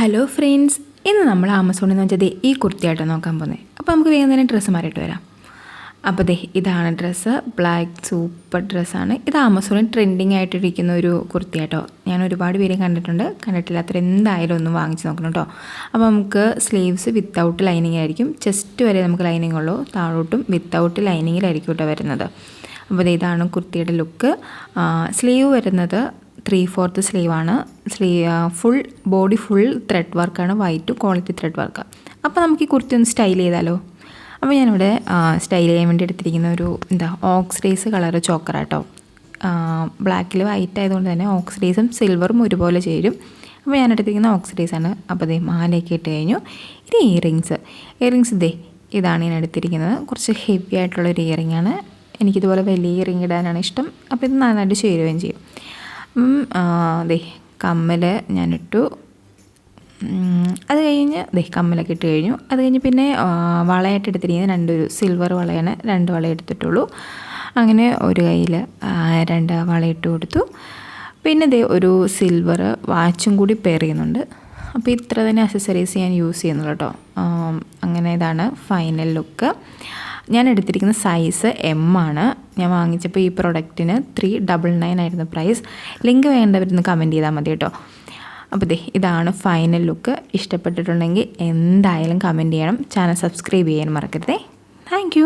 Hello friends, ഇന്ന് നമ്മൾ ആമസോണിൽ നിന്ന് വെച്ചാൽ ഈ കുർത്തിയായിട്ട് നോക്കാൻ പോകുന്നത്. അപ്പോൾ നമുക്ക് വേഗം തന്നെ ഡ്രസ്സ് മാറിയിട്ട് വരാം. അപ്പോൾ ഇതാണ് ഡ്രസ്സ്. ബ്ലാക്ക് സൂപ്പർ ഡ്രസ്സാണ്. ഇത് ആമസോണിൽ ട്രെൻഡിങ് ആയിട്ടിരിക്കുന്ന ഒരു കുർത്തിയാട്ടോ. ഞാൻ ഒരുപാട് പേര് കണ്ടിട്ടില്ലാത്തവർ എന്തായാലും ഒന്ന് വാങ്ങിച്ച് നോക്കണം കേട്ടോ. അപ്പോൾ നമുക്ക് സ്ലീവ്സ് വിത്തൗട്ട് ലൈനിങ് ആയിരിക്കും. ചെസ്റ്റ് വരെ നമുക്ക് ലൈനിങ് ഉള്ളൂ. താഴോട്ടും വിത്തൗട്ട് ലൈനിങ്ങിലായിരിക്കും കേട്ടോ വരുന്നത്. അപ്പോൾ ഇതാണ് കുർത്തിയുടെ ലുക്ക്. സ്ലീവ് വരുന്നത് 3/4 സ്ലീവാണ്. ഫുൾ ബോഡി ഫുൾ ത്രെഡ് വർക്കാണ്. White quality thread work. അപ്പോൾ നമുക്ക് ഈ കുർത്തി ഒന്ന് സ്റ്റൈൽ ചെയ്താലോ? അപ്പോൾ ഞാനിവിടെ സ്റ്റൈൽ ചെയ്യാൻ വേണ്ടി എടുത്തിരിക്കുന്ന ഒരു ഓക്സിഡൈസ് കളർ ചോക്കറാട്ടോ. ബ്ലാക്കിൽ വൈറ്റ് ആയതുകൊണ്ട് തന്നെ ഓക്സിഡൈസും സിൽവറും ഒരുപോലെ ചേരും. അപ്പോൾ ഞാൻ എടുത്തിരിക്കുന്ന ഓക്സിഡൈസാണ്. അപ്പോൾ മാലയൊക്കെ ഇട്ട് കഴിഞ്ഞു. ഇനി ഇയറിങ്സ് ഇതാണ് ഞാൻ എടുത്തിരിക്കുന്നത്. കുറച്ച് ഹെവി ആയിട്ടുള്ളൊരു ഇയറിംഗ് ആണ്. എനിക്കിതുപോലെ വലിയ ഇയറിംഗ് ഇടാനാണ് ഇഷ്ടം. അപ്പോൾ ഇത് നന്നായിട്ട് ചേരുകയും ചെയ്യും. കമ്മൽ ഞാനിട്ടു. അത് കഴിഞ്ഞ് കമ്മലൊക്കെ ഇട്ട് കഴിഞ്ഞു. അത് കഴിഞ്ഞ് പിന്നെ വളയായിട്ട് എടുത്തിരിക്കുന്നത് സിൽവർ വളയാണ്. 2 വള എടുത്തിട്ടുള്ളൂ. അങ്ങനെ ഒരു കയ്യിൽ 2 വളയിട്ട് കൊടുത്തു. പിന്നെ ഒരു സിൽവർ വാച്ചും കൂടി പെയർ ചെയ്യുന്നുണ്ട്. അപ്പോൾ ഇത്ര തന്നെ അക്സസറീസ് ഞാൻ യൂസ് ചെയ്യുന്നുള്ളൂ കേട്ടോ. അങ്ങനെ ഇതാണ് ഫൈനൽ ലുക്ക്. ഞാൻ എടുത്തിരിക്കുന്ന സൈസ് M ആണ്. ഞാൻ വാങ്ങിച്ചപ്പോൾ ഈ പ്രൊഡക്റ്റിന് 399 ആയിരുന്നു പ്രൈസ്. ലിങ്ക് വേണ്ടവരൊന്ന് കമൻറ്റ് ചെയ്താൽ മതി കേട്ടോ. അപ്പോൾ ഇതാണ് ഫൈനൽ ലുക്ക്. ഇഷ്ടപ്പെട്ടിട്ടുണ്ടെങ്കിൽ എന്തായാലും കമൻറ്റ് ചെയ്യണം. ചാനൽ സബ്സ്ക്രൈബ് ചെയ്യാൻ മറക്കരുതേ. താങ്ക്